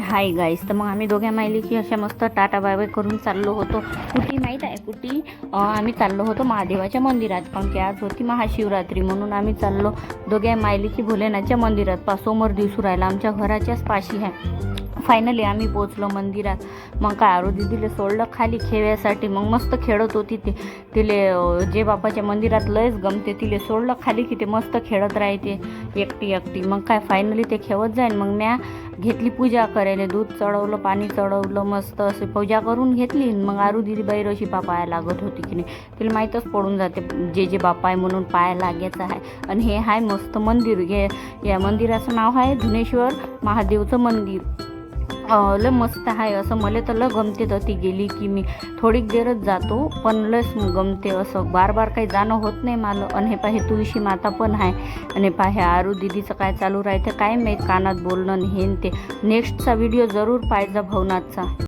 Hi guys, तर मग आम्ही दोघ्या मायलीची अशा मस्त टाटा बाय बाय करून चाललो होतो. कुठे माहीत आहे? कुठे आम्ही चाललो होतो महादेवाच्या मंदिरात, कारण की आज होती महाशिवरात्री. म्हणून आम्ही चाललो दोघ्या मायलीची भोलेनाथच्या मंदिरात. समोर दिसू राहिला, आमच्या घराच्याच पाशी आहे. फायनली आम्ही पोचलो मंदिरात. मग काय आरू दीदीला सोडलं खाली खेळायसाठी. मग मस्त खेळत होती तिले जे बापाच्या मंदिरात लयच गमते. तिले सोडलं खाली की ते मस्त खेळत राहते एकटी. मग काय फायनली ते खेळत जाईन. मग म्या घेतली पूजा करायला, दूध चढवलं, पाणी चढवलं, मस्त असे पूजा करून घेतली. मग आरू दीदी बैरशी पाया लागत होती की नाही, तिला माहीतच पडून जाते जे बापा आहे म्हणून पाया लागायचं आहे. आणि हे आहे मस्त मंदिर. या मंदिराचं नाव आहे धुनेश्वर महादेवचं मंदिर. लय मस्त आहे. असं मला तर लय गमते. तर ती गेली की मी थोडीक देरच जातो, पण लयच गमते. असं बार काही जाणं होत नाही मला. आणि हे पाहे तुळशी माता पण आहे. आणि पाहे आरू दीदीचं काय चालू राहते काय माहीत, कानात बोलणं हे ते. नेक्स्टचा व्हिडिओ जरूर पाहिजे भवनाथचा.